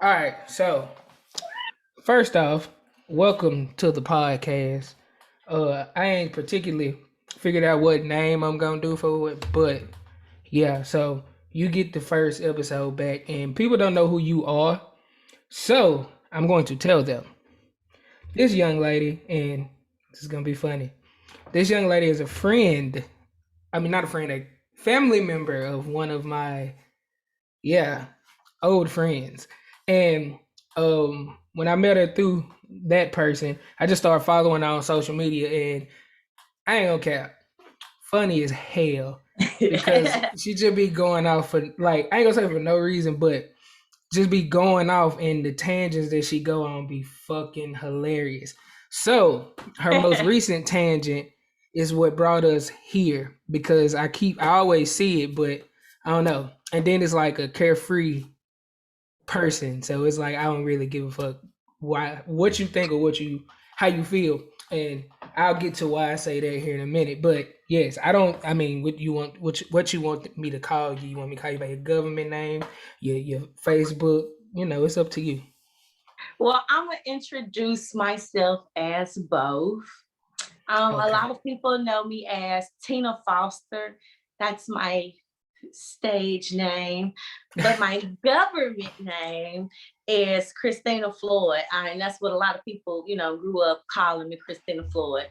All right, so first off, welcome to the podcast. I ain't particularly figured out what name I'm gonna do for it, but yeah, so you get the first episode back, and people don't know who you are, so I'm going to tell them. This young lady, and this is gonna be funny. This young lady is a friend. I mean, not a friend, a family member of one of my yeah old friends. And when I met her through that person, I just started following her on social media, and I ain't gonna cap, funny as hell because she just be going off for like I ain't gonna say for no reason, but just be going off and the tangents that she go on be fucking hilarious. So her most recent tangent is what brought us here because I always see it, but I don't know. And then it's like a carefree person. So it's like I don't really give a fuck why what you think or what you how you feel. And I'll get to why I say that here in a minute. But yes, I don't. I mean, what you want me to call you? You want me to call you by your government name, your Facebook? You know, it's up to you. Well, I'm gonna introduce myself as both. A Okay. lot of people know me as Tina Foster. That's my stage name, but my government name is Christina Floyd. And that's what a lot of people, grew up calling me Christina Floyd.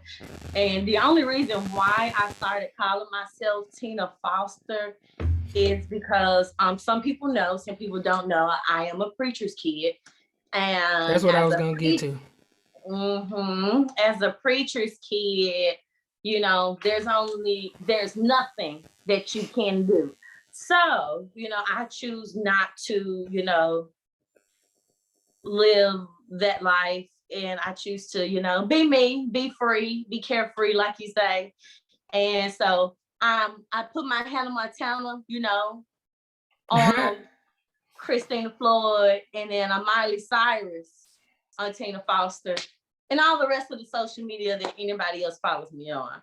And the only reason why I started calling myself Tina Foster is because some people know, some people don't know, I am a preacher's kid. That's And what I was gonna get to. as a preacher's kid, there's nothing that you can do. So, I choose not to, live that life. And I choose to, be me, be free, be carefree, like you say. And so I put my Hannah Montana, on Christina Floyd, and then a Miley Cyrus on Tina Foster, and all the rest of the social media that anybody else follows me on.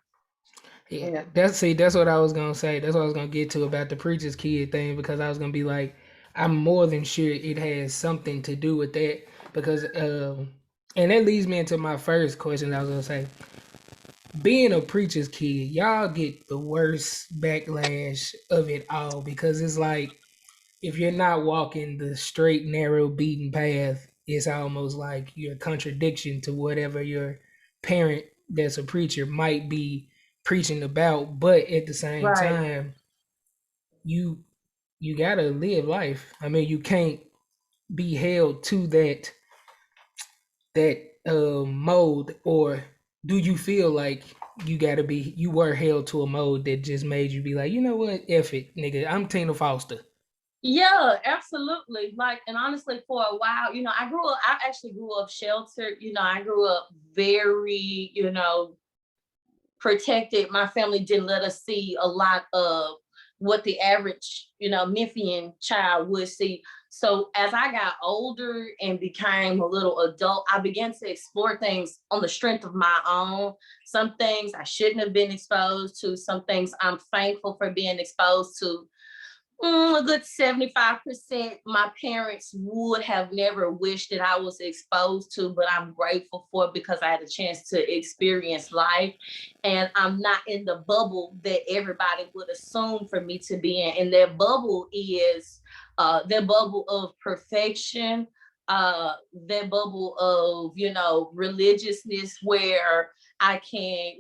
Yeah, Yeah. that's what I was gonna say. That's what I was gonna get to about the preacher's kid thing because I was gonna be like, I'm more than sure it has something to do with that because and that leads me into my first question. I was gonna say, being a preacher's kid, y'all get the worst backlash of it all because it's like if you're not walking the straight, narrow, beaten path, it's almost like you're a contradiction to whatever your parent that's a preacher might be preaching about. But at the same Right. time, you you gotta live life. I mean, you can't be held to that mold, or do you feel like you were held to a mold that just made you be like, you know what, F it, nigga, I'm Tina Foster. Yeah, absolutely. Like, and honestly, for a while, I actually grew up sheltered. I grew up very, protected. My family didn't let us see a lot of what the average, Memphian child would see. So as I got older and became a little adult, I began to explore things on the strength of my own. Some things I shouldn't have been exposed to, some things I'm thankful for being exposed to. A good 75% my parents would have never wished that I was exposed to, but I'm grateful for it because I had a chance to experience life. And I'm not in the bubble that everybody would assume for me to be in. And that bubble is their bubble of perfection, their bubble of, religiousness where I can,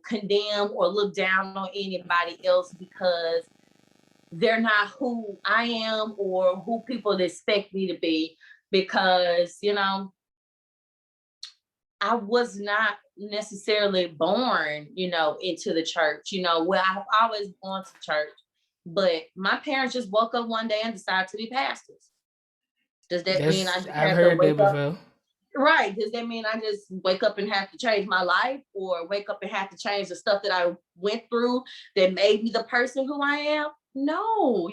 condemn or look down on anybody else because they're not who I am or who people expect me to be, because I was not necessarily born, into the church. Well, I've always gone to church, but my parents just woke up one day and decided to be pastors. Does that mean I That's just I've have to heard that wake up? before. Right. Does that mean I just wake up and have to change my life, or wake up and have to change the stuff that I went through that made me the person who I am? No,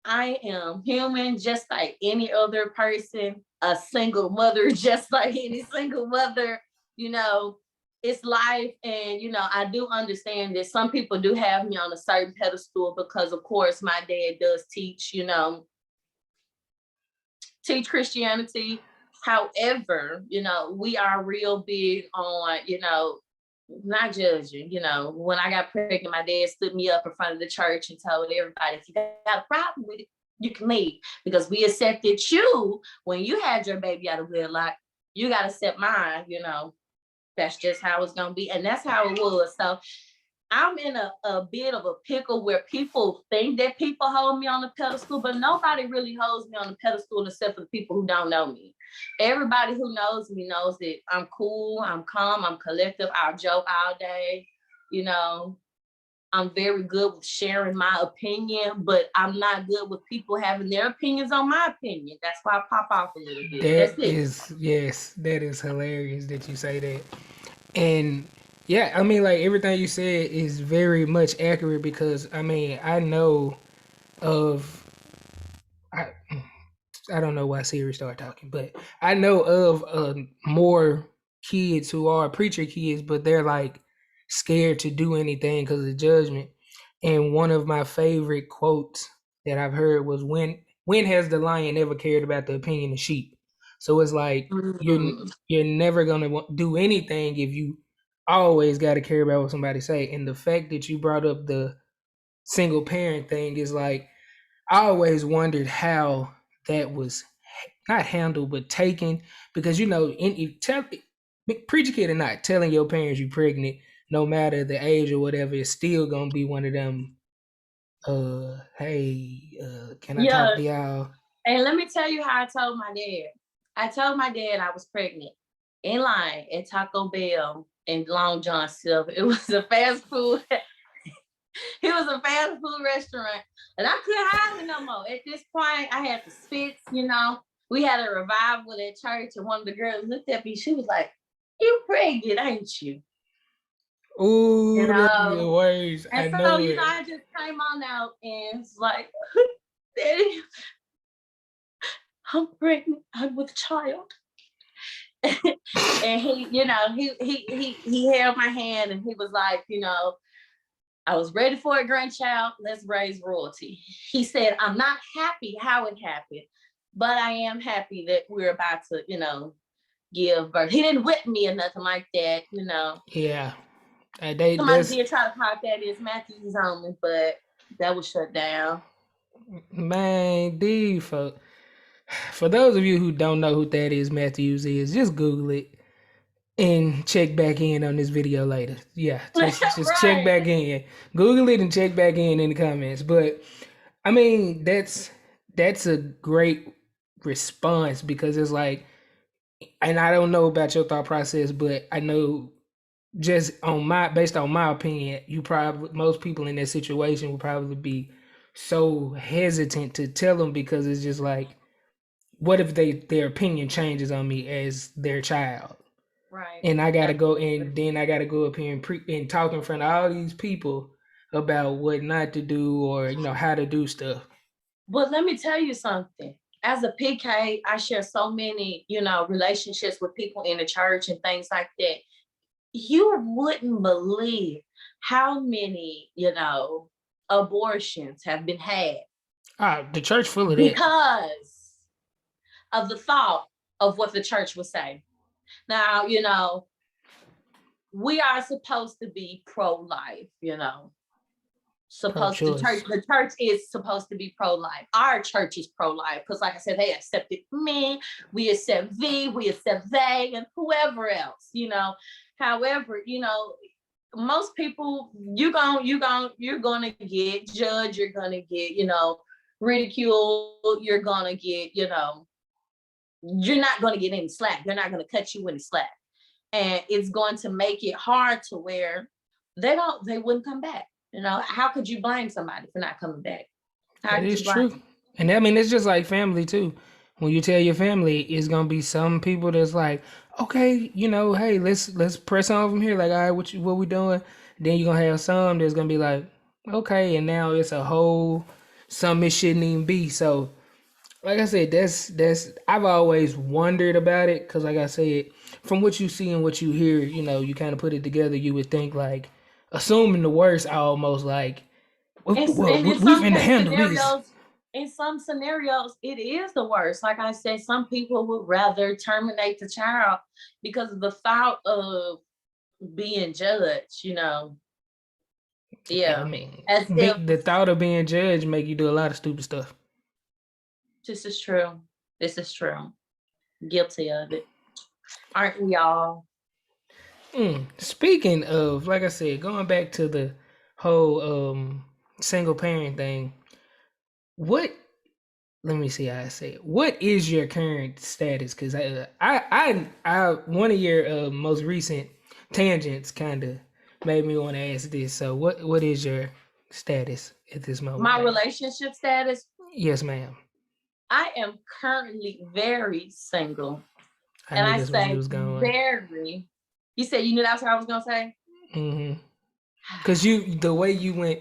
I am human just like any other person, a single mother just like any single mother. You know, it's life. And, I do understand that some people do have me on a certain pedestal because, of course, my dad does teach, teach Christianity. However, we are real big on, not judging. When I got pregnant, my dad stood me up in front of the church and told everybody, if you got a problem with it, you can leave, because we accepted you when you had your baby out of wedlock. You got to accept mine. That's just how it's going to be. And that's how it was. So I'm in a bit of a pickle where people think that people hold me on the pedestal, but nobody really holds me on the pedestal except for the people who don't know me. Everybody who knows me knows that I'm cool, I'm calm, I'm collective, I'll joke all day. I'm very good with sharing my opinion, but I'm not good with people having their opinions on my opinion. That's why I pop off a little bit. That's That it. is, yes, that is hilarious that you say that. And yeah, I mean, like everything you said is very much accurate because I mean, I know of, I, I don't know why Siri started talking, but I know of more kids who are preacher kids, but they're like scared to do anything because of judgment. And one of my favorite quotes that I've heard was when has the lion ever cared about the opinion of sheep? So it's like Mm. you're never gonna do anything if you always got to care about what somebody say. And the fact that you brought up the single parent thing is like I always wondered how that was not handled but taken because in you tell preacher kid or not telling your parents you pregnant no matter the age or whatever is still gonna be one of them hey can I talk Yeah. to y'all. And let me tell you how I told my dad. I told my dad I was pregnant in line at Taco Bell in Long John Silver. It was a fast food. It was a fast food restaurant, and I couldn't hide it no more. At this point, I had the spits. We had a revival at church, and one of the girls looked at me. She was like, "You pregnant, ain't you?" Ooh, You them the know. words I And so, know it. I just came on out and it's like, "Daddy, I'm pregnant. I'm with a child." And he held my hand and he was like, I was ready for a grandchild. Let's raise royalty. He said, I'm not happy how it happened, but I am happy that we're about to, give birth. He didn't whip me or nothing like that. Yeah, they Somebody that's did try to pop that as Matthews on me, but that was shut down. man D for those of you who don't know who that is Matthews is just Google it and check back in on this video later. Yeah, just check Right. back in. Google it and check back in the comments. But I mean, that's a great response because it's like, and I don't know about your thought process, but I know just based on my opinion, you probably most people in that situation would probably be so hesitant to tell them because it's just like, what if their opinion changes on me as their child? Right. And I gotta go and Absolutely. then I gotta go up here and talk in front of all these people about what not to do or how to do stuff. But let me tell you something. As a PK, I share so many, relationships with people in the church and things like that. You wouldn't believe how many, abortions have been had The church full of that. because of the thought of what the church would say. Now, we are supposed to be pro-life, Pro supposed to church choice. the church is supposed to be pro-life. Our church is pro-life because like I said, they accepted me, we accept V, we accept they, and whoever else. However, most people you're gonna get judged, you're gonna get ridiculed, you're gonna get you're not gonna get any slack, they're not gonna cut you any slack, and it's going to make it hard to where they wouldn't come back. How could you blame somebody for not coming back? How That could is you blame true. them? And I mean, it's just like family too. When you tell your family, it's gonna be some people that's like, okay, hey, let's press on from here. Like, all right, what we doing? Then you're gonna have some that's gonna be like, okay, and now it's a whole something it shouldn't even be. So, like I said, that's I've always wondered about it because, like I said, from what you see and what you hear, you kind of put it together. You would think like, assuming the worst, almost like, And, well, and in we some finna case handle this. scenarios, in some scenarios, it is the worst. Like I said, some people would rather terminate the child because of the thought of being judged, you know. I Yeah. mean, As if the thought of being judged make you do a lot of stupid stuff. this is true. This is true. Guilty of it. Aren't we all? Speaking of, like I said, going back to the whole single parent thing, what let me see how I say it. What is your current status? Because I one of your most recent tangents kind of made me want to ask this. So, what is your status at this moment, My ma'am? relationship status, Yes, ma'am. I am currently very single. I And knew I that's where you say was going. very. You said you knew that's what I was gonna say? Because the way you went,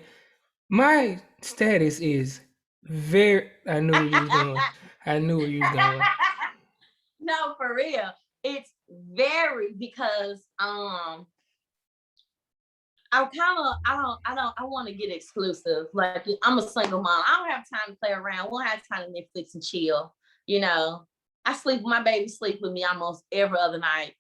my status is very. I knew where you was going. I knew where you was going. No, for real. It's very because I want to get exclusive. Like I'm a single mom. I don't have time to play around. Won't have time to Netflix and chill. You know, I sleep. My baby sleep with me almost every other night.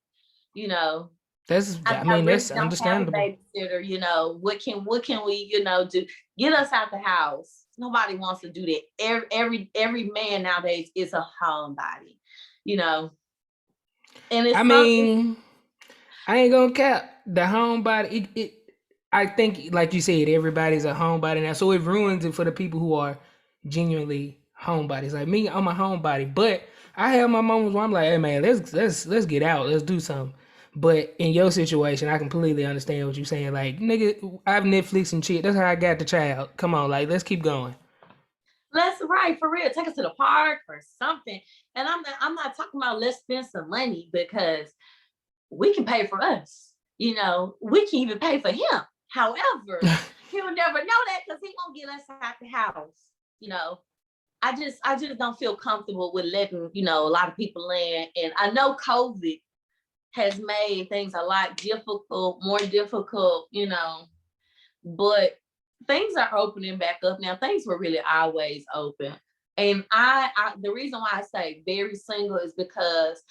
You know, I I mean, really that's don't have a understandable. babysitter. You know, what can we do? Get us out the house. Nobody wants to do that. Every man nowadays is a homebody. You know, and I it's something. mean, I ain't gonna cap the homebody. I think, like you said, everybody's a homebody now, so it ruins it for the people who are genuinely homebodies. Like me, I'm a homebody, but I have my moments where I'm like, hey man, let's get out, let's do something. But in your situation, I completely understand what you're saying. Like, nigga, I've Netflix and shit. That's how I got the child. Come on, like, let's keep going. Let's right for real. Take us to the park or something. And I'm not talking about let's spend some money because we can pay for us. You know, we can even pay for him. However, he'll never know that because he won't get us out the house. You know, I just don't feel comfortable with letting, you know, a lot of people in. And I know COVID has made things a lot difficult, more difficult, you know, but things are opening back up now. Things were really always open. And the reason why I say very single is because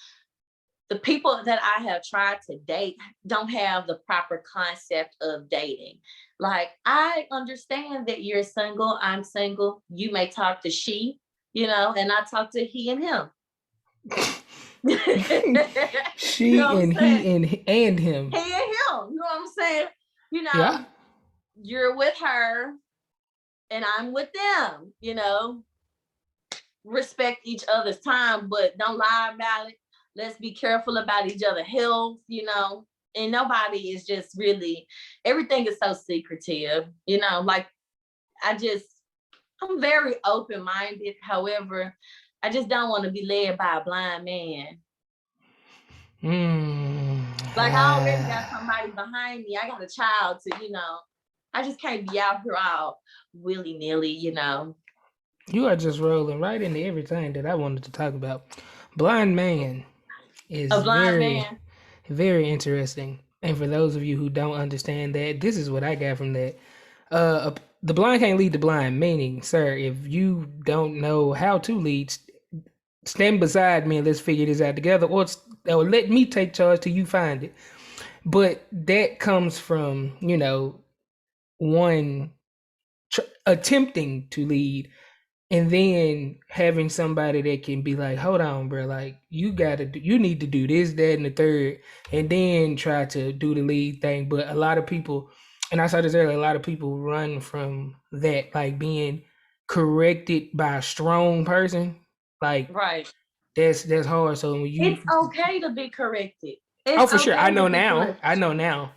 the people that I have tried to date don't have the proper concept of dating. Like, I understand that you're single, I'm single. You may talk to she, you know, and I talk to he and him. You know She what I'm and saying? he and him. He and him. You know what I'm saying? You Yeah. know, you're with her and I'm with them, you know. Respect each other's time, but don't lie about it. Let's be careful about each other's health, you know. And nobody is just really, everything is so secretive, you know. Like, I'm very open minded. However, I just don't want to be led by a blind man. Mm. Like, I already got somebody behind me. I got a child to, you know, I just can't be out here all willy nilly, you know. You are just rolling right into everything that I wanted to talk about. Blind Man A is blind very, man. very interesting. And for those of you who don't understand that, this is what I got from that. The blind can't lead the blind, meaning, sir, if you don't know how to lead, stand beside me and let's figure this out together, or let me take charge till you find it. But that comes from, one attempting to lead and then having somebody that can be like, hold on, bro, like you need to do this, that, and the third, and then try to do the lead thing. But a lot of people, and I saw this earlier, a lot of people run from that, like being corrected by a strong person. Like Right. that's hard. So when It's you, okay to be corrected. oh, It's for sure, I okay to know be now. I corrected. know now.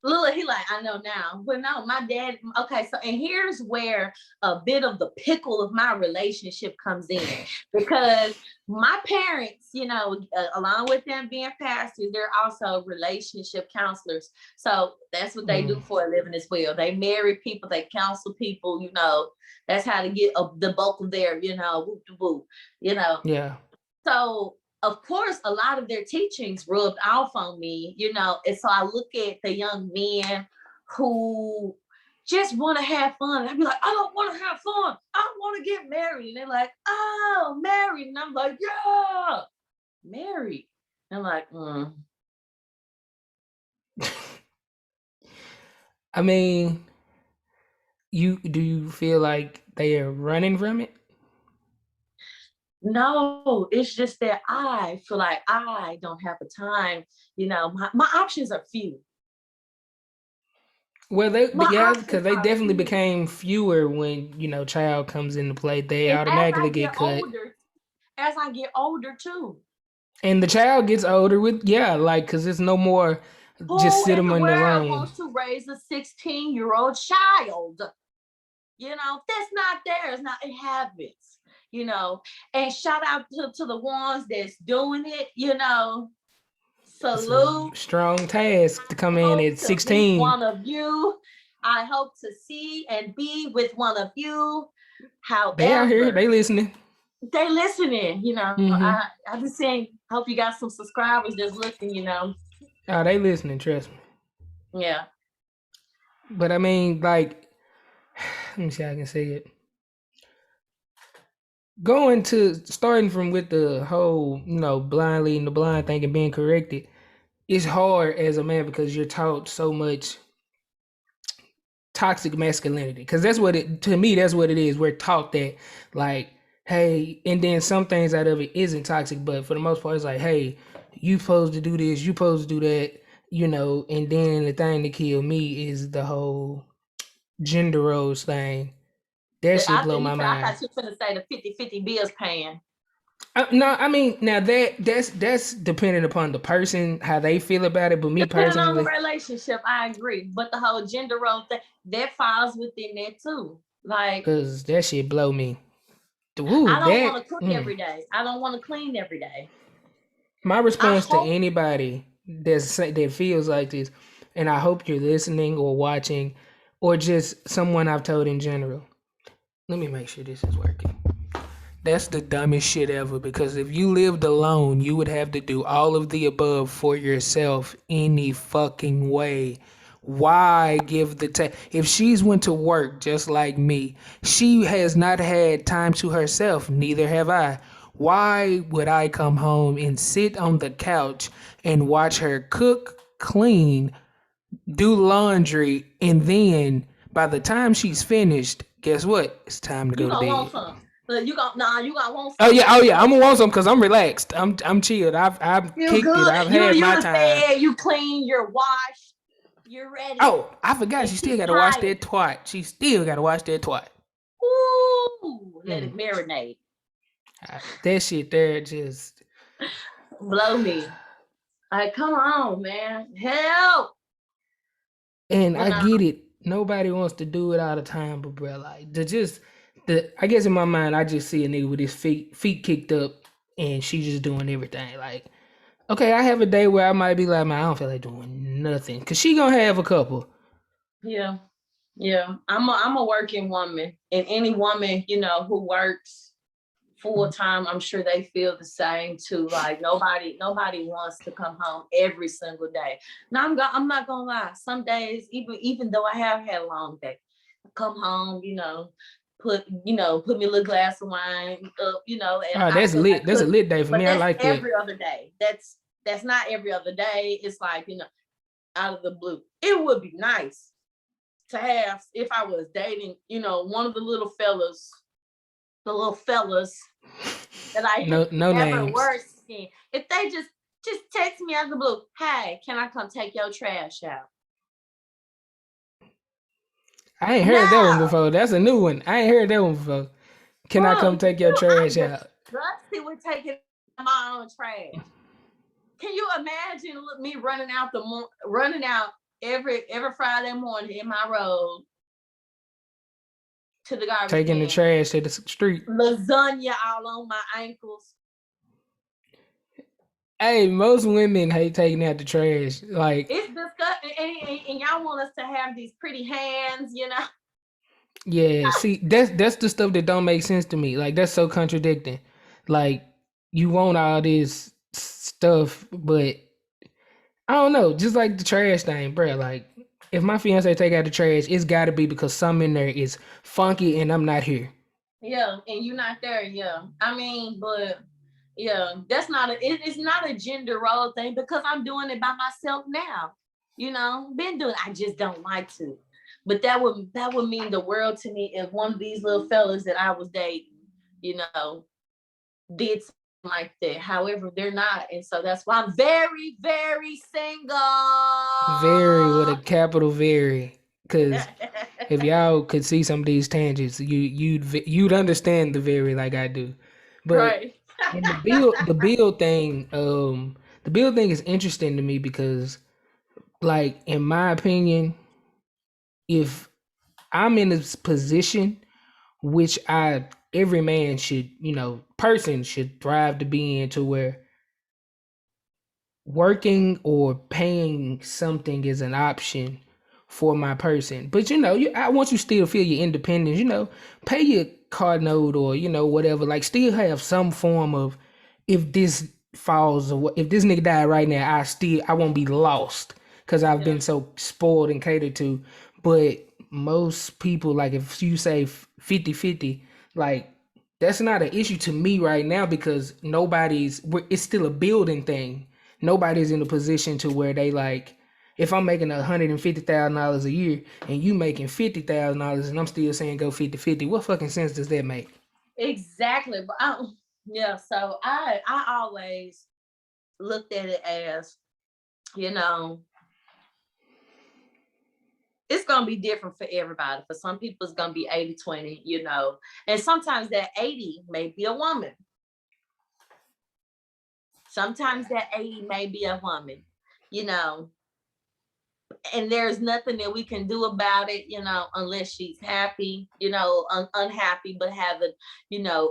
Lila, he like, I know now. But no, my dad, okay, so and here's where a bit of the pickle of my relationship comes in. Because my parents, you know, along with them being pastors, they're also relationship counselors. So that's what they do Mm, for a living as well. They marry people, they counsel people, you know, that's how to get the bulk of their, you know, whoop de whoop, you know. yeah. So of course, a lot of their teachings rubbed off on me, you know. And so I look at the young men who just want to have fun. I'd be like, I don't want to have fun. I want to get married. And they're like, oh, married. And I'm like, yeah, married. And I'm like, I mean, you feel like they are running from it? no, it's just that I feel like I don't have the time. My options are few. Well, My yeah, because options they are definitely few. became fewer when child comes into play. They And automatically get cut, as I get older too, and the child gets older with like because it's no more just who sit in them the in the world room. wants to raise a 16-year-old child? That's not theirs. Now it happens, and shout out to the ones that's doing it. It's a Salute. strong task to come in Hope at to meet 16. one of you. I hope to see and be with one of you. They out here, they However, listening. they listening. Mm-hmm. I just saying, hope you got some subscribers that's listening. Oh, they listening. Trust me. Yeah. But I mean, like, let me see how I can say it. Going to starting from with the whole, blind leading the blind thing and being corrected, it's hard as a man because you're taught so much toxic masculinity. Because that's what it to me. That's what it is. We're taught that, like, hey, and then some things out of it isn't toxic, but for the most part, it's like, hey, you supposed to do this, you supposed to do that, And then the thing that killed me is the whole gender roles thing. That shit blow my I mind. thought you were going to say the 50-50 bills paying. No, I mean now that's dependent upon the person how they feel about it. But me Depending on the personally, relationship, I agree. But the whole gender role thing, that falls within that too. Like, cause that shit blow me. Ooh, I don't want that to cook every day. I don't want to clean every day. my I response to hope anybody that feels like this, and I hope you're listening or watching, or just someone I've told in general. Let me make sure this is working. That's the dumbest shit ever because if you lived alone, you would have to do all of the above for yourself any fucking way. Why give the time? If she's went to work just like me, she has not had time to herself, neither have I. Why would I come home and sit on the couch and watch her cook, clean, do laundry, and then by the time she's finished, guess what? It's time to you go to gonna want bed. some. But you gonna want Oh some yeah, when oh you yeah. go I'm to gonna want some bed. because I'm relaxed. I'm chilled. I've You kicked it. good. I've You had you my the time. fed, you clean, you're washed, you're ready. Oh, I forgot. And She still she's got to watch tired. that twat. She still got to watch that twat. Ooh, let Mm. it marinate. That shit there just. Blow me. Like, come on, man. Help. And You I know, get it. Nobody wants to do it all the time, but bro, like the. I guess in my mind, I just see a nigga with his feet kicked up, and she just doing everything. Like, okay, I have a day where I might be like, man, I don't feel like doing nothing, cause she gonna have a couple. yeah. Yeah. I'm a working woman. And any woman, who works full time, I'm sure they feel the same too. Like nobody wants to come home every single day. Now I'm not gonna lie. Some days, even though I have had a long day, I come home, put me a little glass of wine up, and Oh, I that's feel like lit. That's a cooking. lit day for But me. I that's like that. every other day. That's not every other day. It's like, out of the blue. It would be nice to have if I was dating, one of the little fellas that I No ever names. worked in. If they just text me out of the blue, hey, can I come take your trash out? I ain't heard that one No, before. That's a new one. I ain't heard that one before. Can I bro, come take your I'm trash out? disgusted with taking my own trash. Can you imagine me running out every Friday morning in my road to the garbage Taking the can, trash to the street. lasagna all on my ankles? Hey, most women hate taking out the trash. Like, It's disgusting, and y'all want us to have these pretty hands. yeah, see, that's the stuff that don't make sense to me. Like, that's so contradicting. Like, you want all this stuff, but I don't know. Just like the trash thing, bro. Like, if my fiance take out the trash, it's got to be because something in there is funky and I'm not here. Yeah, and you're not there. Yeah, I mean, but yeah, that's not it's not a gender role thing because I'm doing it by myself now. Been doing. I just don't like to, but that would mean the world to me if one of these little fellas that I was dating, you know, did something like that. However, they're not, and so that's why I'm very, very single. Very with a capital very, because if y'all could see some of these tangents, you'd understand the very like I do. But Right. in the build thing is interesting to me because, like, in my opinion, if I'm in this position, which every man should, person should thrive to be in, to where working or paying something is an option for my person. But I want you still feel your independence. Pay your car note or whatever. Like, still have some form of, if this falls or if this nigga died right now, I won't be lost because I've Yeah. been so spoiled and catered to. But most people, like, if you say 50-50, like, that's not an issue to me right now because it's still a building thing. Nobody's in a position to where they, like, if I'm making $150,000 a year and you making $50,000 and I'm still saying go 50-50, what fucking sense does that make? Exactly. But yeah, so I always looked at it as, you know, it's gonna be different for everybody. For some people, it's gonna be 80-20, and sometimes that 80 may be a woman. Sometimes that 80 may be a woman, you know, and there's nothing that we can do about it, unless she's happy, unhappy, but have a,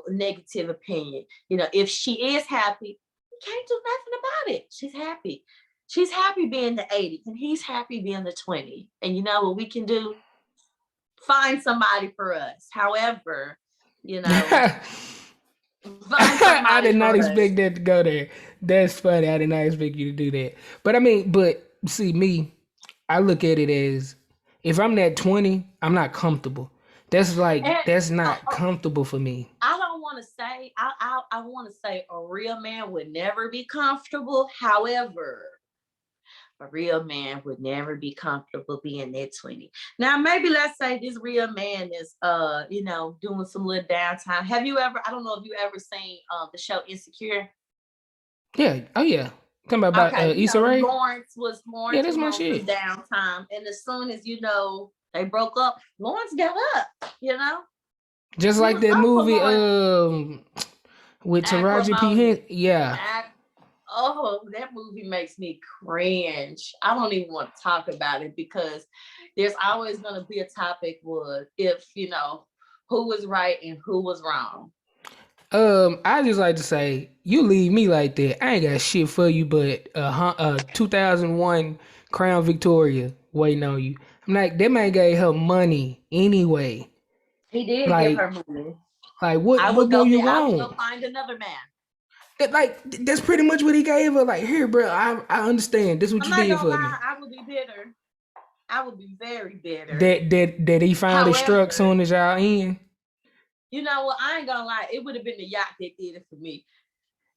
negative opinion. If she is happy, we can't do nothing about it. She's happy. She's happy being the 80 and he's happy being the 20. And you know what we can do? Find somebody for us. However, find I somebody did not for us. expect that to go there. That's funny. I did not expect you to do that. But I mean, see me, I look at it as, if I'm that 20, I'm not comfortable. And That's uh, not uh, comfortable for me. I don't want to say, I want to say a real man would never be comfortable. However, a real man would never be comfortable being that 20. Now, maybe let's say this real man is doing some little downtime. Have you ever, I don't know if you ever seen the show Insecure? Yeah. Oh yeah. Talking about Okay, Issa Rae. Yeah, Lawrence that's was my on some shit. downtime. And as soon as they broke up, Lawrence got up, Just he like was that up for movie Lawrence. with Taraji P Acrimony. Yeah. Oh, that movie makes me cringe. I don't even want to talk about it because there's always going to be a topic with if, who was right and who was wrong. I just like to say, you leave me like that, I ain't got shit for you but 2001 Crown Victoria waiting on you. I'm like, that man gave her money anyway. He did give Like, her money. what more you I would go want? find another man. That's pretty much what he gave her. Like, here, bro, I understand. This is what I'm you not did gonna for lie, me. I would be bitter. I would be very bitter. That he finally struck However, soon as y'all in. you know what? I ain't gonna lie, it would have been the yacht that did it for me.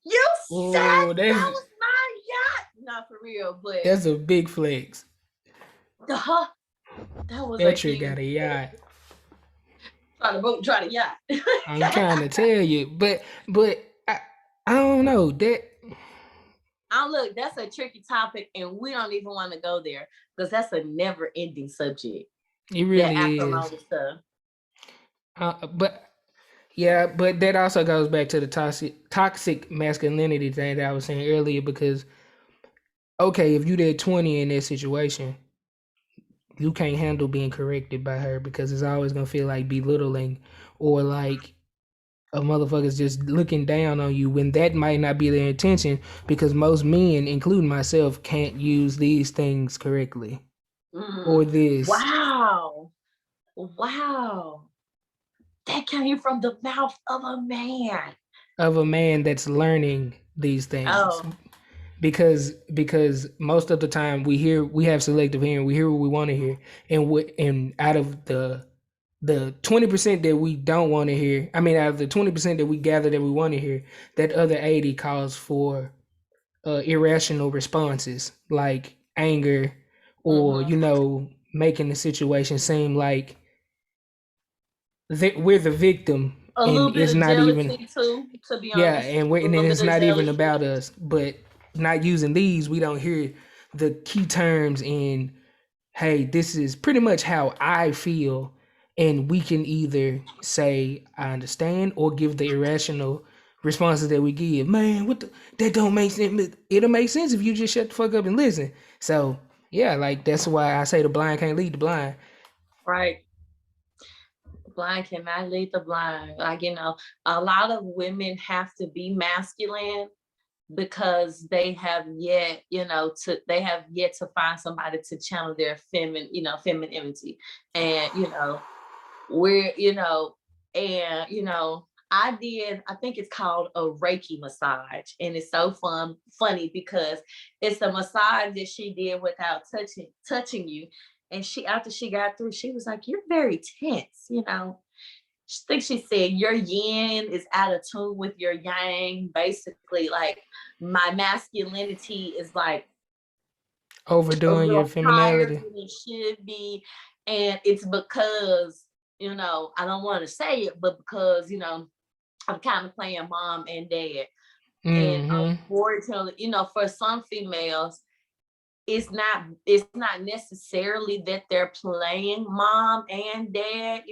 You said Oh, that was my yacht. Not for real, but that's a big flex. uh, that was a That trick huge got a yacht. try to yacht. I'm trying to tell you, but I don't know that. Look, that's a tricky topic, and we don't even want to go there because that's a never-ending subject. It That really is. acrimony stuff. But yeah, but that also goes back to the toxic masculinity thing that I was saying earlier. Because, okay, if you did 20 in that situation, you can't handle being corrected by her because it's always gonna feel like belittling, or like a motherfucker's just looking down on you when that might not be their intention. Because most men, including myself, can't use these things correctly, or Mm. this, Wow. Wow. That came from the mouth of a man. of a man that's learning these things. Oh, because most of the time we have selective hearing. We hear what we want to hear, and out of the 20% that we don't want to hear, I mean, out of the 20% that we gather that we want to hear, that other 80 calls for irrational responses like anger, or Mm-hmm. making the situation seem like we're the victim, A and little bit it's of not even. jealousy too, to be Yeah, honest. and A and then little it's bit of not even jealousy. about us. But not using these, we don't hear the key terms in, hey, this is pretty much how I feel. And we can either say, I understand, or give the irrational responses that we give. Man, that don't make sense. It'll make sense if you just shut the fuck up and listen. So, yeah, like that's why I say the blind can't lead the blind. Right. Blind cannot lead the blind. Like, a lot of women have to be masculine because they have yet to find somebody to channel their femininity. And we're, and I think it's called a Reiki massage. And it's so funny because it's a massage that she did without touching you. And after she got through, she was like, "You're very tense." I think she said your yin is out of tune with your yang. Basically, like my masculinity is like a Overdoing your little higher femininity. than it should be. And it's because, I don't want to say it, but because, I'm kind of playing mom and dad. And Mm-hmm. unfortunately, for some females, it's not necessarily that they're playing mom and dad,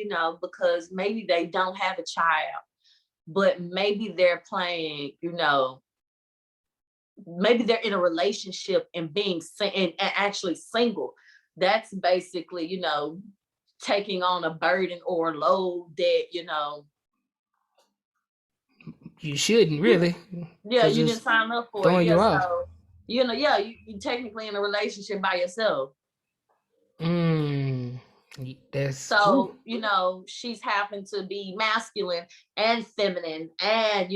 because maybe they don't have a child, but maybe they're playing, maybe they're in a relationship and and actually single. That's basically, taking on a burden or a load that, You shouldn't you, really, yeah, because you didn't it's sign up for it. throwing Yeah. you off. So, yeah, you technically in a relationship by yourself. Mm, that's whew. So, she's having to be masculine and feminine and,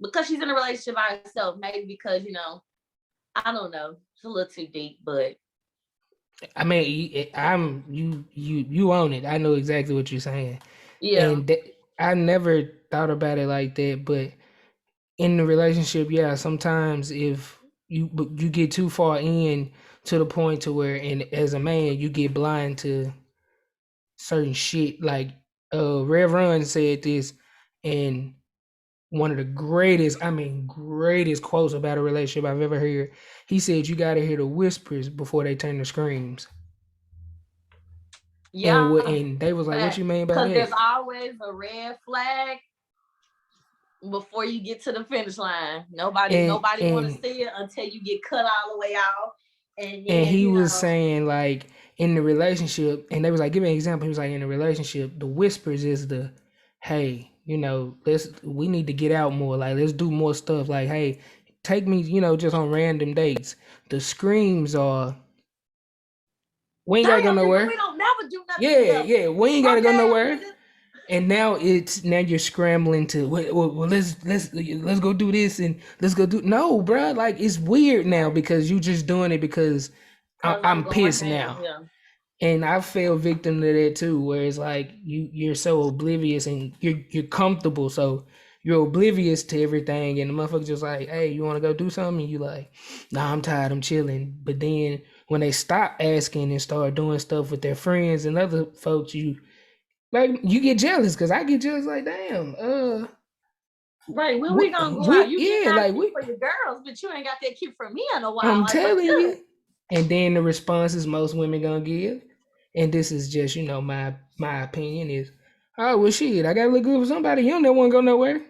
because she's in a relationship by herself, maybe because, I don't know, it's a little too deep, but I mean, you own it. I know exactly what you're saying, yeah. and I never thought about it like that. But in the relationship, yeah, sometimes if you get too far in to the point to where, and as a man, you get blind to certain shit. Like Rev Run said this, and one of the greatest, I mean, greatest quotes about a relationship I've ever heard. He said, "You got to hear the whispers before they turn to screams." Yeah, And they was like, "What fact. you mean by Because there's that?" always a red flag before you get to the finish line. Nobody, And nobody want to and see it until you get cut all the way off, and and then he was saying, like, in the relationship, and they was like, "Give me an example." He was like, "In the relationship, the whispers is the, hey, we need to get out more. Like, let's do more stuff. Like, hey, take me, just on random dates." The screams are, "We ain't gotta go damn nigga, nowhere." we don't never do nothing Yeah, together. yeah, we ain't gotta Slow go down, nowhere. nigga. And now you're scrambling to, well, let's go do this, and let's go do, no, bro. Like, it's weird now Right. because you just doing it because Cause I'm I'm going pissed ham. now. Yeah. And I fell victim to that too, where it's like you're so oblivious and you're comfortable, so you're oblivious to everything, and the motherfucker just like, hey, you want to go do something? And you like, nah, I'm tired, I'm chilling. But then when they stop asking and start doing stuff with their friends and other folks, you get jealous, because I get jealous. Like, damn, Right. When we gonna go out? You getting yeah, out like cute for your girls, but you ain't got that cute for me in a while. I'm Like, what's telling good? you. And then the responses most women gonna give, and this is just, my opinion is, oh, well, shit, I gotta look good for somebody. You don't never want to go nowhere.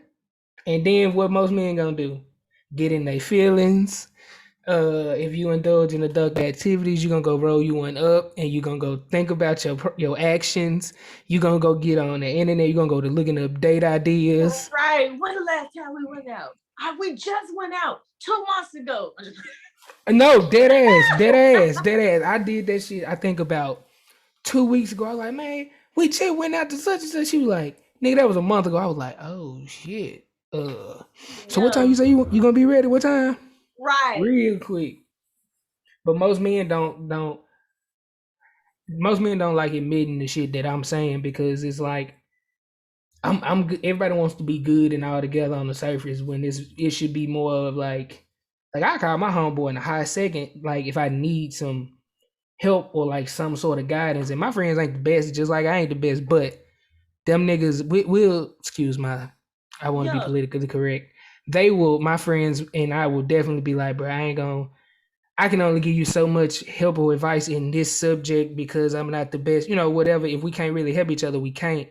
And then what most men gonna do? Get in their feelings. If you indulge in adult activities, you're gonna go roll you one up, and you're gonna go think about your actions. You're gonna go get on the internet. You're gonna go to looking up date ideas. Right. When the last time we went out? We just went out 2 months ago. No, dead ass, dead ass, dead ass. I did that shit. I think about 2 weeks ago. I was like, man, we just went out to such and such. She was like, nigga, that was a month ago. I was like, oh shit. So what time Yeah. you say you gonna be ready? What time? Right. real quick. But most men don't like admitting the shit that I'm saying because it's like everybody wants to be good and all together on the surface when it should be more of like I call my homeboy in a high second like if I need some help or like some sort of guidance and my friends ain't the best just like I ain't the best but them niggas will excuse my I want to be Yeah. politically correct. They will my friends and I will definitely be like, bro, I ain't gonna I can only give you so much help or advice in this subject because I'm not the best, whatever. If we can't really help each other, we can't.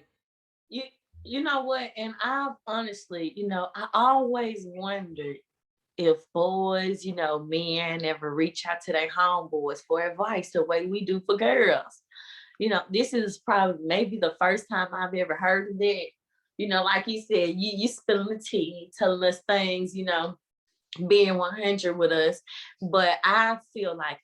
You you know what? And I've honestly, I always wondered if boys, men ever reach out to their homeboys for advice the way we do for girls. This is probably maybe the first time I've ever heard of that. Like you said, you spilling the tea, telling us things, being 100 with us. But I feel like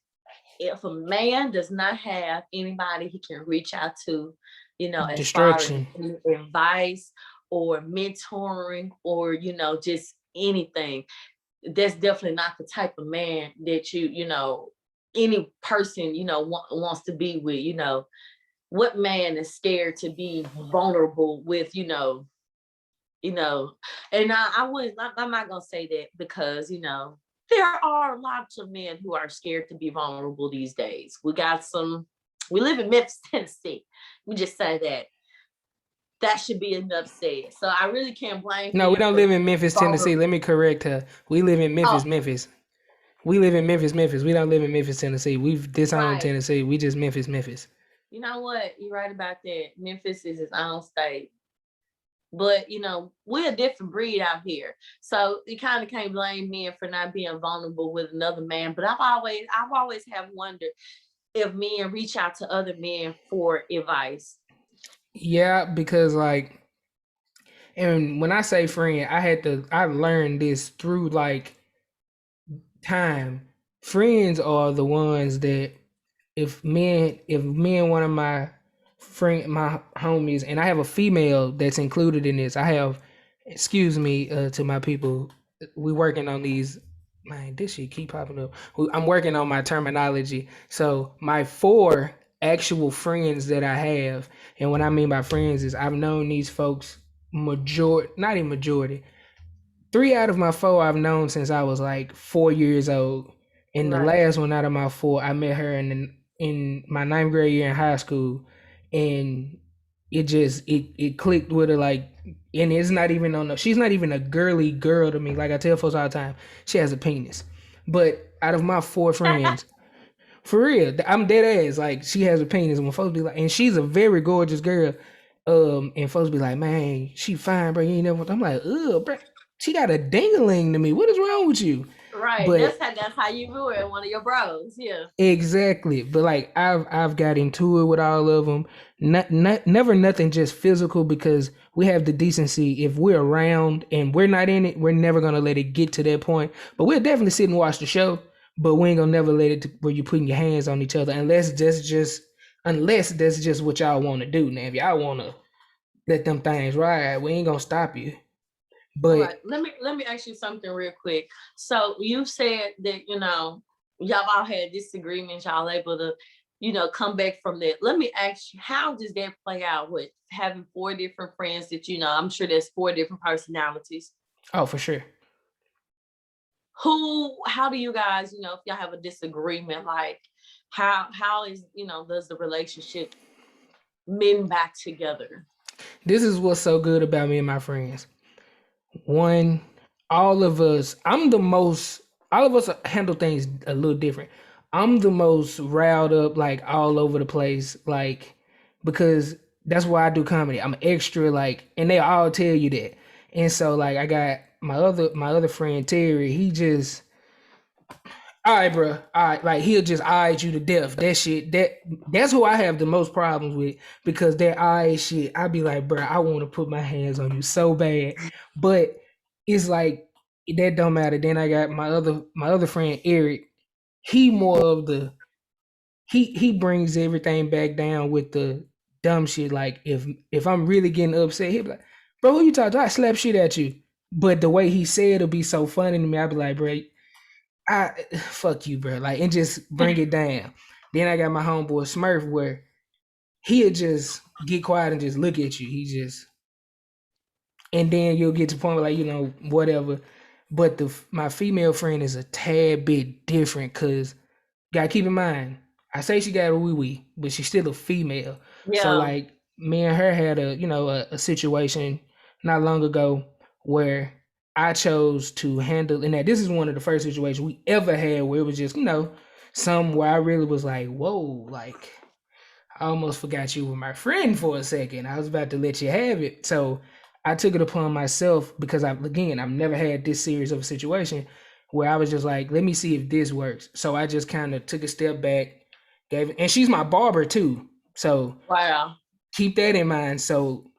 if a man does not have anybody he can reach out to, as far as Destruction. advice or mentoring or, just anything, that's definitely not the type of man that any person, wants to be with, what man is scared to be vulnerable with, you know, and I'm not gonna say that because there are lots of men who are scared to be vulnerable these days. We live in Memphis, Tennessee. We just say that should be enough said. So I really can't blame No, we men don't for live in being Memphis, Tennessee. vulnerable. Let me correct her. We live in Oh, Memphis, Memphis. We live in Memphis, Memphis. We don't live in Memphis, Tennessee. We've disowned right. Tennessee. We just Memphis, Memphis. You know what? You're right about that. Memphis is its own state. But we're a different breed out here. So you kind of can't blame men for not being vulnerable with another man. But I've always have wondered if men reach out to other men for advice. Yeah, because like, and when I say friend, I learned this through like time. Friends are the ones that if me and one of my homies and I have a female that's included in this. I have excuse me to my people. We working on these man, this shit keep popping up. I'm working on my terminology. So my four actual friends that I have, and what I mean by friends is I've known these folks not even majority, three out of my four I've known since I was like 4 years old, and the Right. last one out of my four I met her in my ninth grade year in high school, and it clicked with her like, and it's not even on the. She's not even a girly girl to me. Like I tell folks all the time, she has a penis. But out of my four friends, for real, I'm dead ass. Like she has a penis, and when folks be like, and she's a very gorgeous girl. And folks be like, man, she fine, bro. You ain't never. I'm like, ugh, bro. She got a dingling to me. What is wrong with you? Right. But That's how you ruin one of your bros. Yeah. exactly. But like I've got into it with all of them. Never nothing just physical because we have the decency. If we're around and we're not in it, we're never gonna let it get to that point. But we'll definitely sit and watch the show. But we ain't gonna never let it to where you putting your hands on each other unless that's just what y'all want to do. Now if y'all want to let them things ride, we ain't gonna stop you. Right. But Let me ask you something real quick. So you said that y'all all had disagreements. Y'all able to come back from that. Let me ask you, how does that play out with having four different friends that I'm sure there's four different personalities. oh, for sure. How do you guys, if y'all have a disagreement, like how is, does the relationship mend back together? This is what's so good about me and my friends. One, all of us, I'm the most, all of us handle things a little different. I'm the most riled up, like all over the place, like, because that's why I do comedy. I'm extra, like, and they all tell you that. And so, like, I got my other friend Terry. He just, all right, bro. All right, like he'll just eyes you to death. That shit. That's who I have the most problems with because that eye shit. I be like, bro, I want to put my hands on you so bad, but it's like that don't matter. Then I got my other friend Eric. He more of the he brings everything back down with the dumb shit. Like if I'm really getting upset, he'll be like, bro, who you talking to? I slap shit at you. But the way he said it'll be so funny to me. I'd be like, bro, I fuck you, bro. Like, and just bring it down. Then I got my homeboy Smurf where he'll just get quiet and just look at you. He just, and then you'll get to the point where like, whatever. But my female friend is a tad bit different because gotta keep in mind, I say she got a wee wee, but she's still a female. So Yeah, like me and her had a situation not long ago where I chose to handle, and that this is one of the first situations we ever had where it was just some where I really was like, whoa, like I almost forgot you were my friend for a second. I was about to let you have it. So I took it upon myself because I've never had this serious of a situation where I was just like, let me see if this works. So I just kind of took a step back, gave it, and she's my barber too. So wow. keep that in mind. So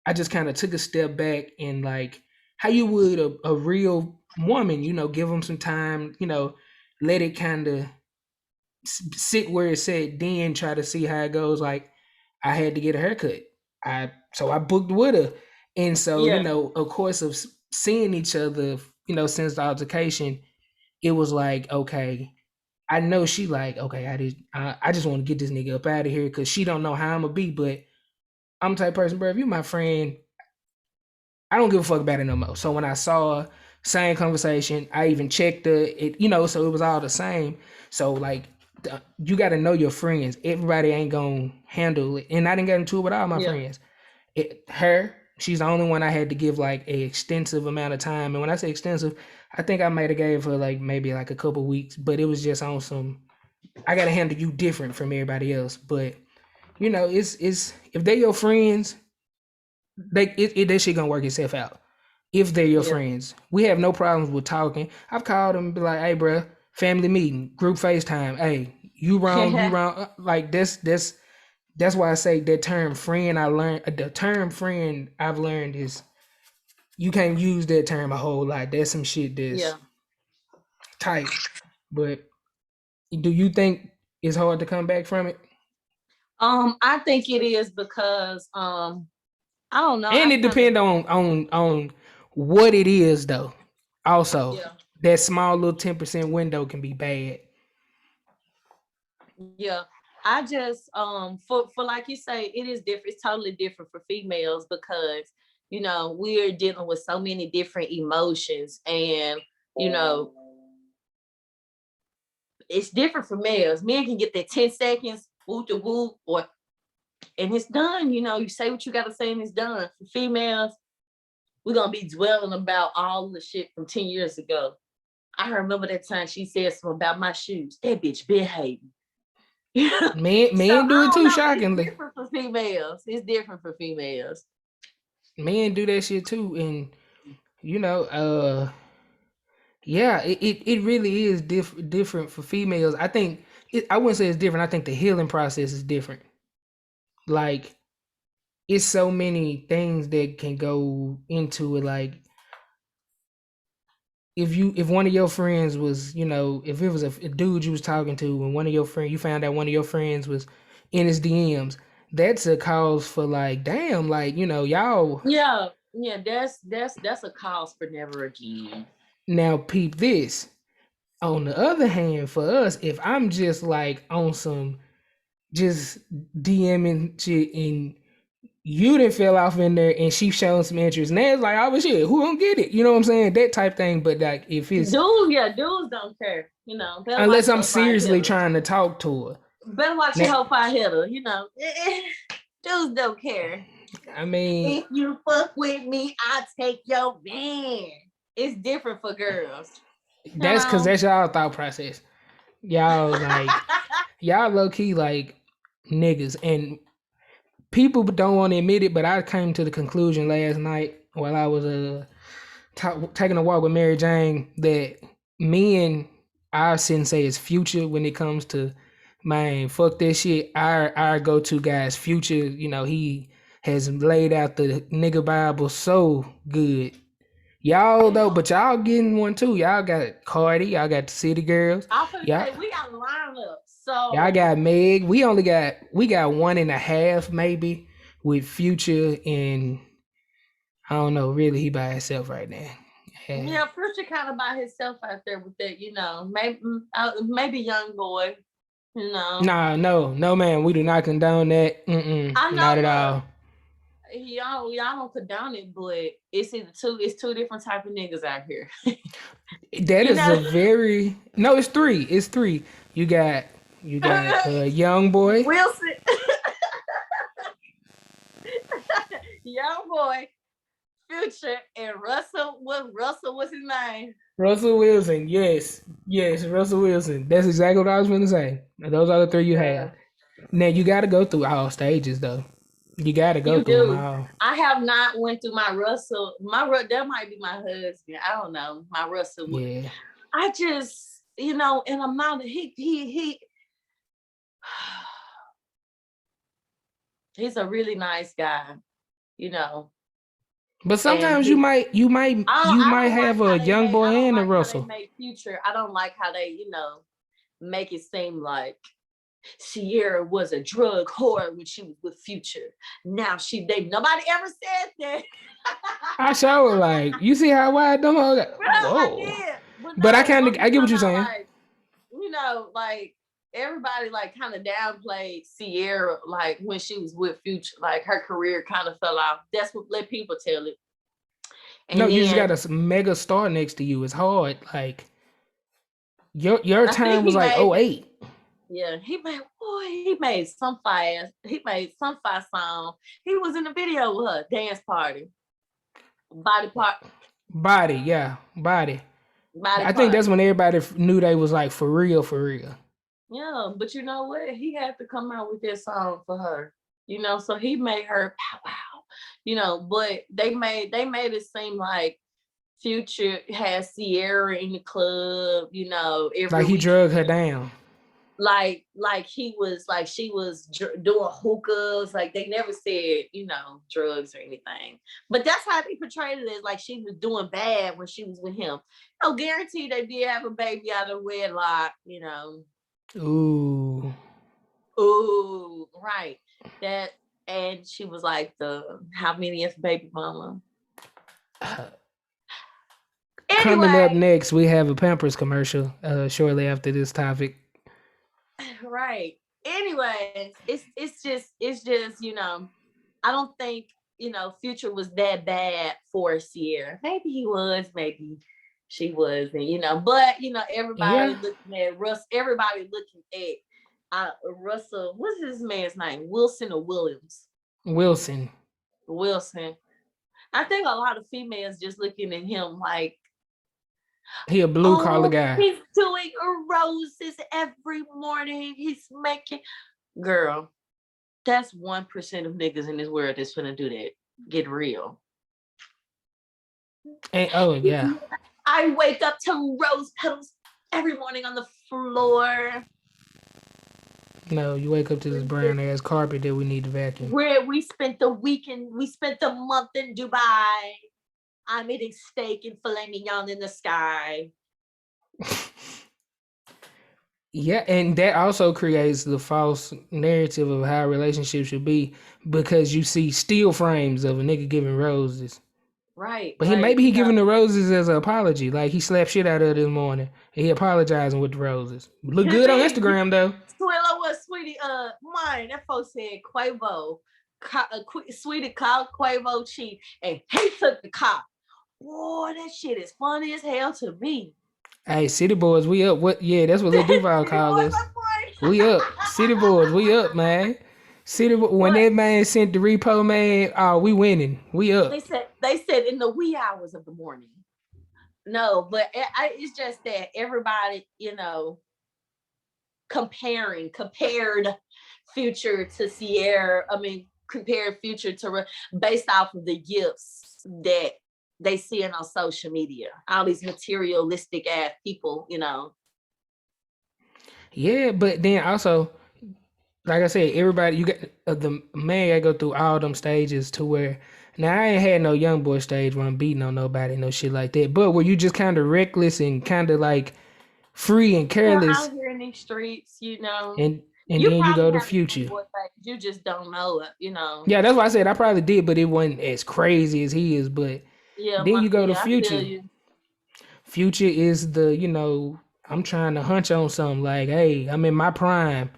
I just kind of took a step back and like how you would a real woman, give them some time, let it kind of sit where it said, then try to see how it goes. Like I had to get a haircut. I booked with her, and so Yeah, of course of seeing each other, since the altercation, it was like okay. I know she like okay. I just want to get this nigga up out of here because she don't know how I'm gonna be. But I'm the type of person, bro. If you my friend, I don't give a fuck about it no more. So when I saw her, same conversation, I even checked it, so it was all the same. So like you got to know your friends. Everybody ain't gonna handle it, and I didn't get into it with all my yeah, friends. She's the only one I had to give like a extensive amount of time. And when I say extensive, I think I might have gave her like maybe like a couple weeks, but it was just on some. I gotta handle you different from everybody else, but it's if they your friends, that shit gonna work itself out if they're your yeah. friends. We have no problems with talking. I've called them and be like, hey, bro, family meeting, group FaceTime. Hey, you wrong, you wrong. Like that's why I say that term friend. I learned the term friend I've learned is you can't use that term a whole lot. That's some shit that's Yeah. tight. But do you think it's hard to come back from it? I think it is because I don't know. And I it kind of depends on what it is though. Also, yeah, that small little 10% window can be bad. yeah. I just for like you say, it is different. It's totally different for females because we're dealing with so many different emotions, and you know it's different for males. Men can get that 10 seconds, woo to woo, or and it's done. You say what you got to say and it's done. For females, we're gonna be dwelling about all the shit from 10 years ago. I remember that time she said something about my shoes. That bitch been hating. Men So men do it I don't too, know. It's shockingly. different for females. It's different for females. Men do that shit too. And you know, yeah, it really is different for females. I think I wouldn't say it's different. I think the healing process is different. Like it's so many things that can go into it. Like if one of your friends was, if it was a dude you was talking to and one of your friends, you found out one of your friends was in his DMs, that's a cause for like, damn, like, y'all Yeah, yeah. That's a cause for never again. now peep this. On the other hand, for us, if I'm just like on some just DMing shit and you didn't fell off in there and she showing some interest, and it's like, oh shit, who gonna get it? You know what I'm saying? That type thing. But like if it's Dudes, yeah, dudes don't care. Better watch unless your I'm upside seriously hitter. trying to talk to her. Better watch Now, your upside hitter. Dudes don't care. I mean, If you fuck with me, I'll take your van. It's different for girls. You that's because know? that's y'all thought process. Y'all like y'all low key like niggas, and people don't want to admit it. But I came to the conclusion last night while I was taking a walk with Mary Jane that men, I shouldn't say is future when it comes to man, fuck that shit. Our go to guy's future. He has laid out the nigga Bible so good. Y'all though, but y'all getting one too. Y'all got Cardi, y'all got the City Girls, I'm gonna y'all say we got a lineup. y'all So got Meg. We got one and a half maybe with Future, and I don't know. Really, he by himself right now. Yeah. Yeah, Future kind of by himself out there with that, maybe young boy, you know. Nah, no, man. We do not condone that. I Not know, at look, all. y'all don't condone it, but it's two different type of niggas out here. That You is a know, very no. It's three. It's three. You got a young boy. Wilson, young boy, Future, and Russell. What Russell was his name? Russell Wilson. Yes, Russell Wilson. That's exactly what I was going to say. Those are the three you Yeah, have. Now you got to go through all stages though. You got to go you through them do. all. I have not went through my Russell. That might be my husband. I don't know. My Russell. Yeah. I just, and I'm not. He. He's a really nice guy, you know. But And sometimes you might have a young boy I don't and a like how they Russell. made Future. I don't like how they, make it seem like Sierra was a drug whore when she was with Future. Now nobody ever said that. I show like you see how wide them hoes got. Well, I Whoa. did, but But no, I'm I just get what talking you're about saying. like, like everybody like kind of downplayed Sierra like when she was with Future, like her career kind of fell off. That's what let people tell it. No, And you just got then a mega star next to you. It's hard. Like your I think time was like '08. he made some fire song. He was in the video with her, dance party, body part, Body, yeah, body. body I think part. that's when everybody knew they was like for real, for real. Yeah, but you know what? He had to come out with this song for her. So he made her pow pow. But they made it seem like Future had Sierra in the club, every Like he weekend. drug her down. Like he was like she was doing hookahs, like they never said drugs or anything, but that's how they portrayed it, as like she was doing bad when she was with him. No guarantee they did have a baby out of wedlock. Ooh. Ooh, right. That, and she was like the how many baby mama. Coming up Anyway, next, we have a Pampers commercial. Shortly after this topic. right. Anyways, it's just I don't think Future was that bad for Sierra. Maybe he was, maybe she was, and but everybody Yeah, looking at Russ. Everybody looking at Russell. What's his man's name? Wilson or Williams? Wilson. Wilson. I think a lot of females just looking at him like, He a blue collar oh, guy. he's doing roses every morning. He's making, girl. That's 1% of niggas in this world that's gonna do that. Get real. And oh yeah. I wake up to rose petals every morning on the floor. No, you wake up to this brown ass carpet that we need to vacuum. Where we spent the weekend, we spent the month in Dubai. I'm eating steak and filet mignon in the sky. Yeah, and that also creates the false narrative of how a relationship should be because you see steel frames of a nigga giving roses. Right, But like, maybe he giving the roses as an apology. Like he slapped shit out of her this morning and he apologizing with the roses. Look good on Instagram though. Twilla was sweetie, mine. That folks said Quavo, sweetie called Quavo cheap, and he took the cop. Boy, that shit is funny as hell to me. Hey, City Boys, we up. What? Yeah, that's what Lil Duval called us. We up. City Boys, we up, man. When What? that man sent the repo, man, oh, we winning. We up. They said in the wee hours of the morning. No, but it's just that everybody, compared Future to Sierra. I mean, compared Future to based off of the gifts that they seeing on social media. All these materialistic ass people. Yeah, but then also, like I said, everybody, you got the man got to go through all them stages to where. Now I ain't had no young boy stage where I'm beating on nobody, no shit like that. But where you just kind of reckless and kind of like free and Yeah, careless, out here in these streets. and You then you probably go to have a young Future. boy face. You just don't know it. Yeah, that's why I said I probably did, but it wasn't as crazy as he is. But Yeah, then you go to I feel Future. you. Future is the, I'm trying to hunch on something like, hey, I'm in my prime.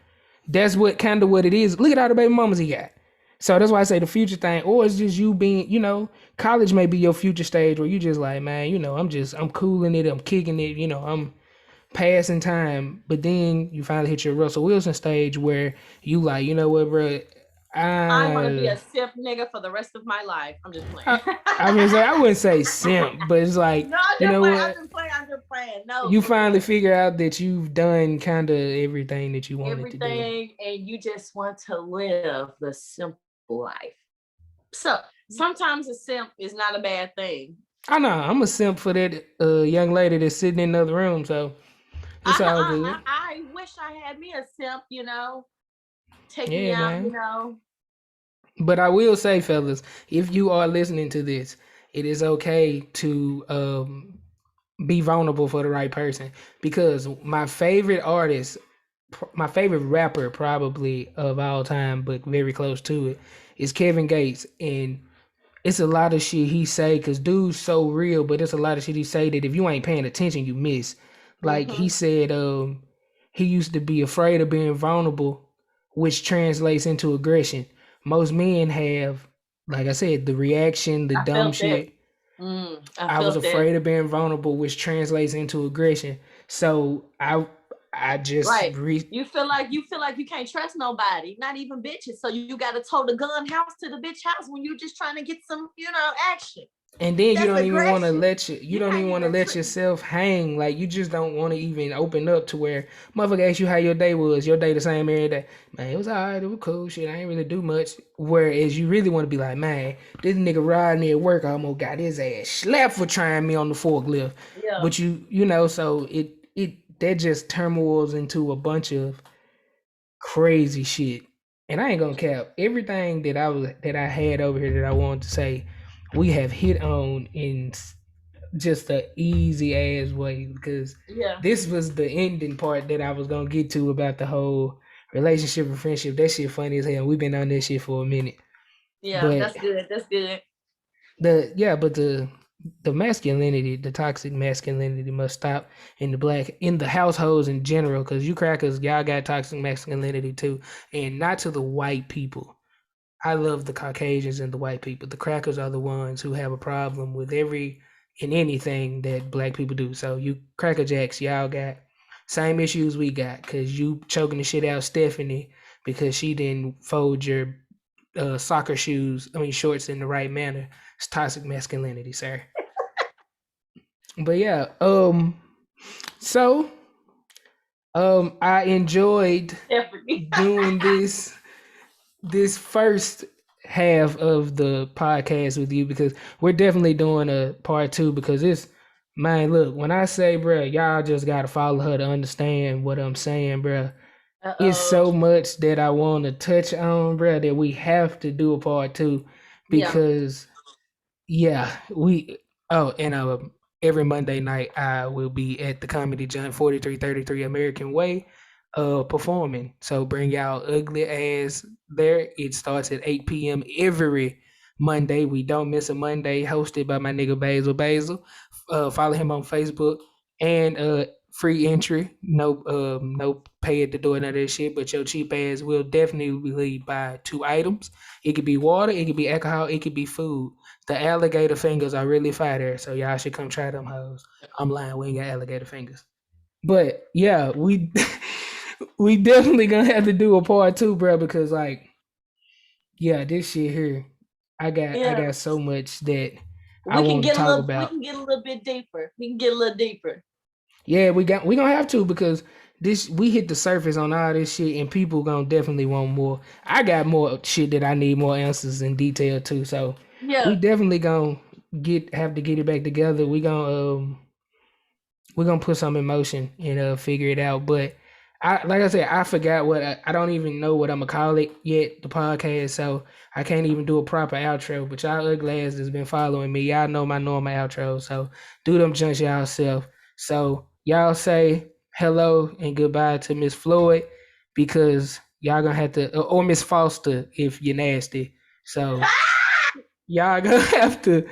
That's what kind of what it is. Look at all the baby mamas he got. So that's why I say the future thing, or it's just you being, college may be your future stage where you just like, man, I'm cooling it, I'm kicking it, I'm passing time. But then you finally hit your Russell Wilson stage where you like, you know what, bro, I want to be a I, simp nigga for the rest of my life. I'm just playing. I, I mean, I wouldn't say simp, but it's like, No, I'm you just know playing. I'm what, just playing. I'm just playing. No, you for real. finally figure out that you've done kind of everything that you wanted to do. Everything, and you just want to live the simple life. So sometimes a simp is not a bad thing. I know I'm a simp for that young lady that's sitting in the other room, so it's I know. all I, good. I, I wish I had me a simp. Take me Yeah, out. man. But I will say, fellas, if you are listening to this, it is okay to be vulnerable for the right person. Because my favorite artist, my favorite rapper, probably of all time, but very close to it, is Kevin Gates, and it's a lot of shit he say because dude's so real, but it's a lot of shit he say that if you ain't paying attention, you miss. Like Mm-hmm. he said, he used to be afraid of being vulnerable, which translates into aggression. Most men have, like I said, the reaction, the I dumb felt that. shit. I I was felt that. afraid of being vulnerable, which translates into aggression. So I just Right. You feel like you can't trust nobody, not even bitches. So you got to tow the gun house to the bitch house when you're just trying to get some, action. and then you That's don't even want to aggression. let you You don't can't even want to even. let yourself hang. Like you just don't want to even open up to where motherfucker ask you how your day was. Your day the same every day. Man, it was alright. It was cool. Shit, I ain't really do much. Whereas you really want to be like, man, this nigga riding me at work I almost got his ass slapped for trying me on the forklift. Yeah. But so it that just turmoils into a bunch of crazy shit. And I ain't gonna cap everything that I had over here that I wanted to say. We have hit on in just a easy ass way because Yeah. this was the ending part that I was gonna get to about the whole relationship and friendship. That shit funny as hell. We've been on this shit for a minute, Yeah. but That's good. That's good. the masculinity, the toxic masculinity must stop in the households in general. Because you crackers, y'all got toxic masculinity too, and not to the white people. I love the Caucasians and the white people. The crackers are the ones who have a problem with every and anything that black people do. So you cracker jacks, y'all got same issues we got because you choking the shit out of Stephanie because she didn't fold your soccer shoes, I mean shorts in the right manner. It's toxic masculinity, sir. But yeah, so I enjoyed Definitely. doing this first half of the podcast with you because we're definitely doing a part two because it's man, look, when I say bruh, y'all just gotta follow her to understand what I'm saying, bruh. It's Uh-oh. so much that I want to touch on, bruh, that we have to do a part two Yeah. because yeah, we. Oh, and every Monday night I will be at the Comedy Joint 4333 American Way, performing. So bring y'all ugly ass there. It starts at 8 p.m. every Monday. We don't miss a Monday. Hosted by my nigga Basil. Follow him on Facebook and free entry. No pay at the door, none of that shit. But your cheap ass will definitely buy 2 items. It could be water. It could be alcohol. It could be food. The alligator fingers are really fire, so y'all should come try them hoes. I'm lying, we ain't got alligator fingers. But yeah, we we definitely gonna have to do a part two, bro, because like, yeah, this shit here, I Yeah. got so much that I We can want to get a talk little. We about. can get a little bit deeper. We can get a little deeper. Yeah, we gonna have to because this we hit the surface on all this shit and people gonna definitely want more. I got more shit that I need more answers in detail too. So we Yeah. definitely gonna have to get it back together. We're gonna put some in motion and figure it out. But I like I said, I forgot what I don't even know what I'm gonna call it yet, the podcast, so I can't even do a proper outro. But y'all ugly ass has been following me. Y'all know my normal outro. So do them junks y'all self. So y'all say hello and goodbye to Miss Floyd because y'all gonna have to or Miss Foster if you're nasty. So y'all gonna have to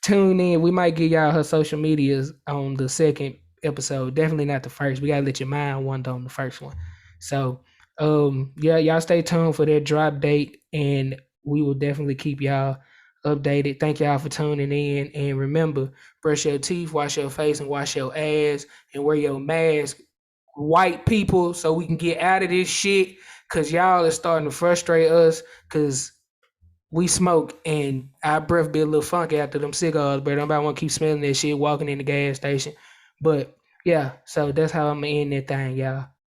tune in. We might give y'all her social medias on the second episode. Definitely not the first. We gotta let your mind wander on the first one. So yeah, y'all stay tuned for that drop date and we will definitely keep y'all updated. Thank y'all for tuning in. And remember, brush your teeth, wash your face, and wash your ass and wear your mask. White people, so we can get out of this shit. Cause y'all is starting to frustrate us. Cause we smoke and our breath be a little funky after them cigars, but nobody want to keep smelling that shit walking in the gas station. But yeah, so that's how I'm gonna end that thing, y'all.